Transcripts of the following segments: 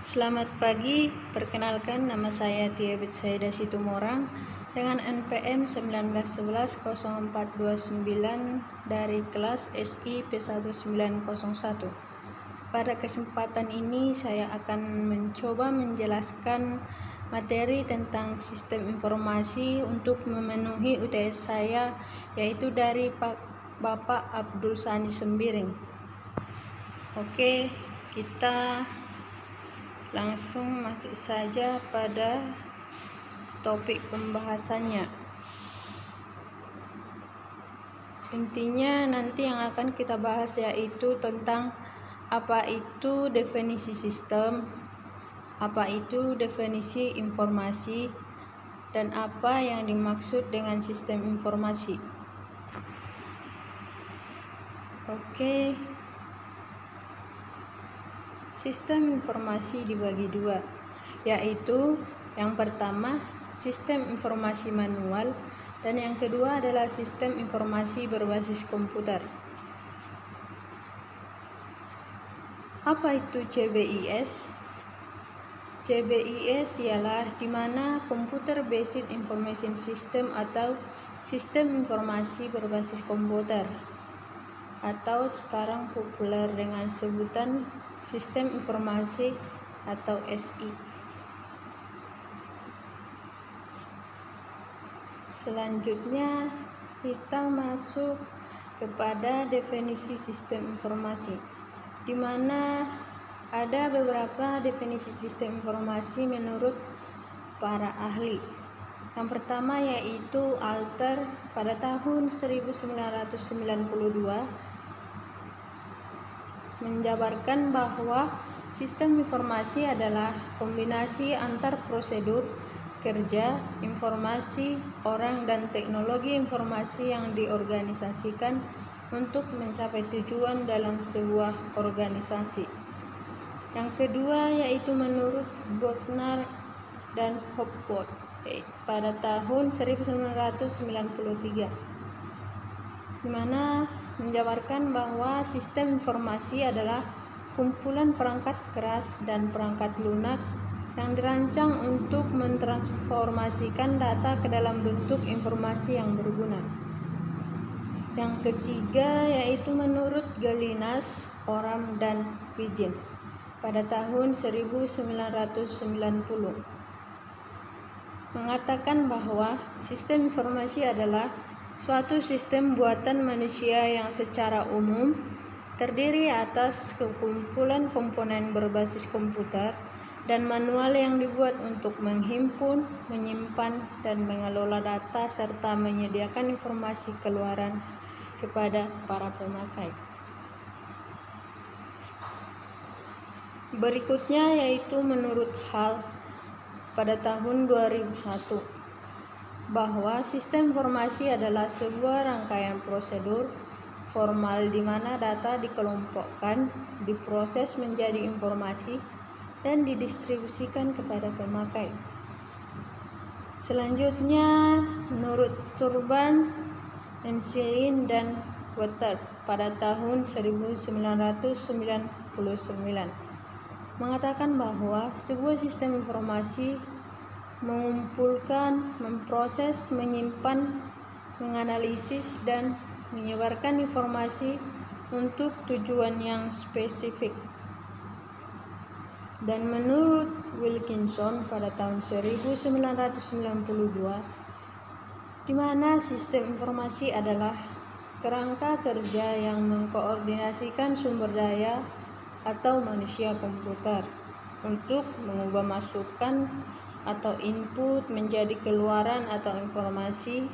Selamat pagi, perkenalkan nama saya Tia Betsaida Situmorang dengan NPM 19110429 dari kelas SI P1901. Pada kesempatan ini saya akan mencoba menjelaskan materi tentang sistem informasi untuk memenuhi UTS saya, yaitu dari Bapak Abdul Sani Sembiring. Oke, kita langsung masuk saja pada topik pembahasannya. Intinya nanti yang akan kita bahas yaitu tentang apa itu definisi sistem, apa itu definisi informasi, dan apa yang dimaksud dengan sistem informasi. Oke. Sistem informasi dibagi dua, yaitu yang pertama sistem informasi manual dan yang kedua adalah sistem informasi berbasis komputer. Apa itu CBIS? CBIS ialah di mana Computer Based Information System atau sistem informasi berbasis komputer, atau sekarang populer dengan sebutan sistem informasi atau SI. Selanjutnya kita masuk kepada definisi sistem informasi, di mana ada beberapa definisi sistem informasi menurut para ahli. Yang pertama yaitu Alter pada tahun 1992 menjabarkan bahwa sistem informasi adalah kombinasi antar prosedur, kerja, informasi, orang, dan teknologi informasi yang diorganisasikan untuk mencapai tujuan dalam sebuah organisasi. Yang kedua yaitu menurut Bogner dan Hopwood pada tahun 1993, di mana menjabarkan bahwa sistem informasi adalah kumpulan perangkat keras dan perangkat lunak yang dirancang untuk mentransformasikan data ke dalam bentuk informasi yang berguna. Yang ketiga yaitu menurut Galinas, Oram, dan Huygens pada tahun 1990, mengatakan bahwa sistem informasi adalah suatu sistem buatan manusia yang secara umum terdiri atas kumpulan komponen berbasis komputer dan manual yang dibuat untuk menghimpun, menyimpan, dan mengelola data serta menyediakan informasi keluaran kepada para pemakai. Berikutnya yaitu menurut Hall pada tahun 2001, bahwa sistem informasi adalah sebuah rangkaian prosedur formal di mana data dikelompokkan, diproses menjadi informasi, dan didistribusikan kepada pemakai. Selanjutnya, menurut Turban, Emslin, dan Water pada tahun 1999, mengatakan bahwa sebuah sistem informasi mengumpulkan, memproses, menyimpan, menganalisis, dan menyebarkan informasi untuk tujuan yang spesifik. Dan menurut Wilkinson pada tahun 1992, di mana sistem informasi adalah kerangka kerja yang mengkoordinasikan sumber daya atau manusia komputer untuk mengubah masukan atau input menjadi keluaran atau informasi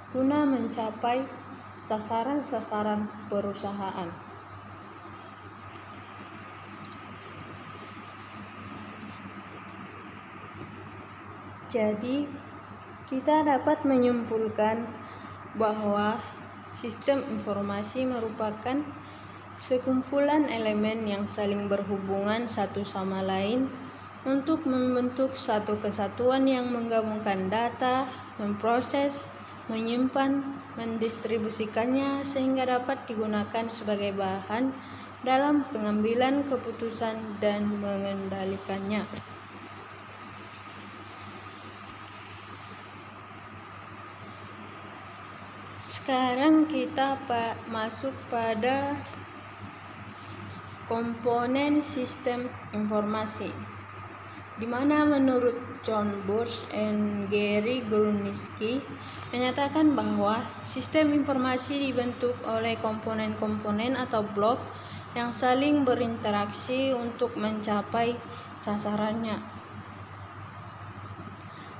guna mencapai sasaran-sasaran perusahaan. Jadi, kita dapat menyimpulkan bahwa sistem informasi merupakan sekumpulan elemen yang saling berhubungan satu sama lain untuk membentuk satu kesatuan yang menggabungkan data, memproses, menyimpan, mendistribusikannya sehingga dapat digunakan sebagai bahan dalam pengambilan keputusan dan mengendalikannya. Sekarang kita masuk pada komponen sistem informasi, di mana menurut John Bush dan Gary Grunitzky menyatakan bahwa sistem informasi dibentuk oleh komponen-komponen atau blok yang saling berinteraksi untuk mencapai sasarannya.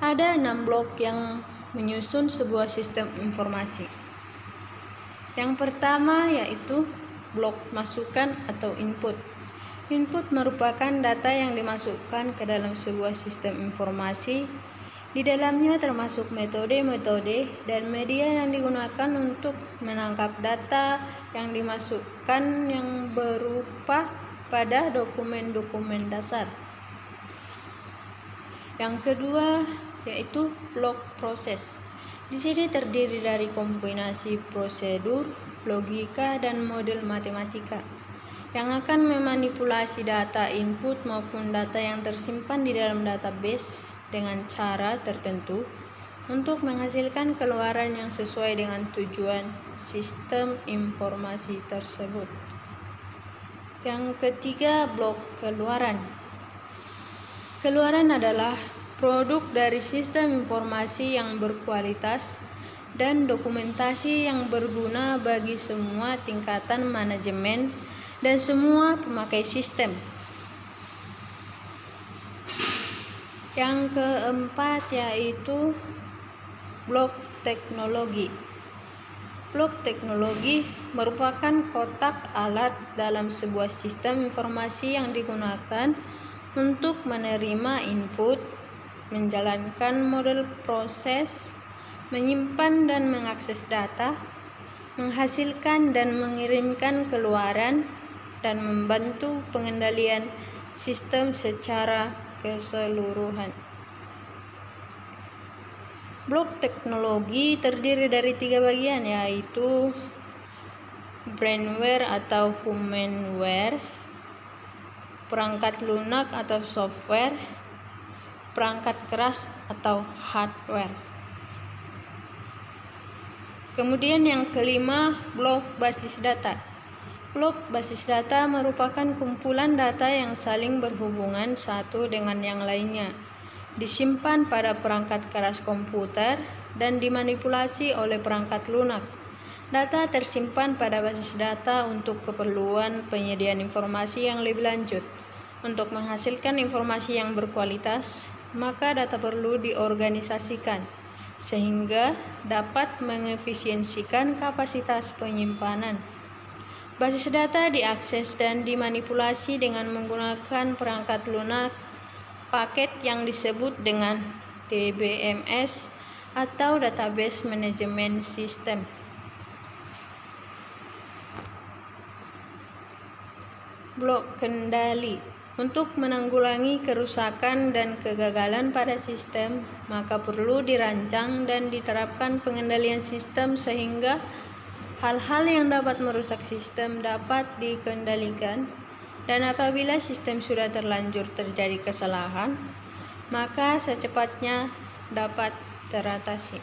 Ada 6 blok yang menyusun sebuah sistem informasi. Yang pertama yaitu blok masukan atau input. Input merupakan data yang dimasukkan ke dalam sebuah sistem informasi. Di dalamnya termasuk metode-metode dan media yang digunakan untuk menangkap data yang dimasukkan yang berupa pada dokumen-dokumen dasar. Yang kedua yaitu blok proses. Di sini terdiri dari kombinasi prosedur, logika, dan model matematika yang akan memanipulasi data input maupun data yang tersimpan di dalam database dengan cara tertentu untuk menghasilkan keluaran yang sesuai dengan tujuan sistem informasi tersebut. Yang ketiga, blok keluaran. Keluaran adalah produk dari sistem informasi yang berkualitas dan dokumentasi yang berguna bagi semua tingkatan manajemen dan semua pemakai sistem. Yang keempat yaitu blok teknologi. Blok teknologi merupakan kotak alat dalam sebuah sistem informasi yang digunakan untuk menerima input, menjalankan model proses, menyimpan dan mengakses data, menghasilkan dan mengirimkan keluaran, dan membantu pengendalian sistem secara keseluruhan. Blok teknologi terdiri dari 3 bagian yaitu brainware atau humanware, perangkat lunak atau software, perangkat keras atau hardware. Kemudian yang kelima, blok basis data. Blok basis data merupakan kumpulan data yang saling berhubungan satu dengan yang lainnya, disimpan pada perangkat keras komputer dan dimanipulasi oleh perangkat lunak. Data tersimpan pada basis data untuk keperluan penyediaan informasi yang lebih lanjut. Untuk menghasilkan informasi yang berkualitas, maka data perlu diorganisasikan sehingga dapat mengefisiensikan kapasitas penyimpanan. Basis data diakses dan dimanipulasi dengan menggunakan perangkat lunak, paket yang disebut dengan DBMS atau Database Management System. Blok kendali. Untuk menanggulangi kerusakan dan kegagalan pada sistem, maka perlu dirancang dan diterapkan pengendalian sistem sehingga hal-hal yang dapat merusak sistem dapat dikendalikan, dan apabila sistem sudah terlanjur terjadi kesalahan, maka secepatnya dapat teratasi.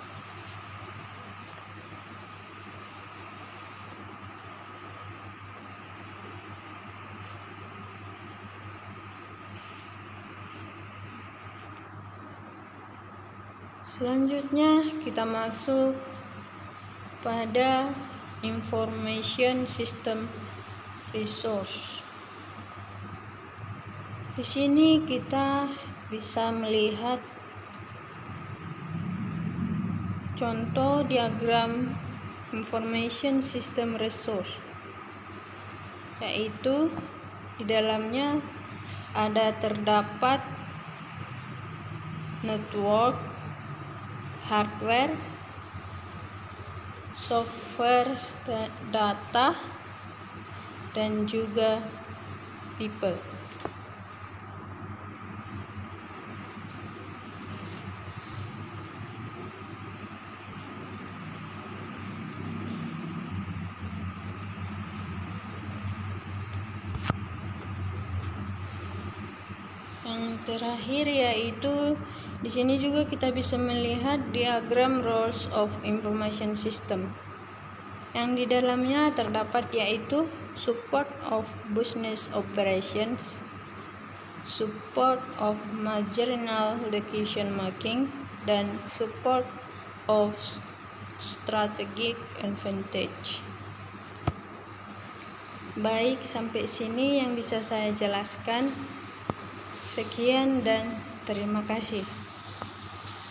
Selanjutnya kita masuk pada Information System Resource. Di sini kita bisa melihat contoh diagram Information System Resource, yaitu di dalamnya terdapat network, hardware, software, data, dan juga people. terakhir yaitu di sini juga kita bisa melihat diagram roles of information system. Yang di dalamnya terdapat yaitu support of business operations, support of marginal decision making, dan support of strategic advantage. Baik, sampai sini yang bisa saya jelaskan. Sekian dan terima kasih.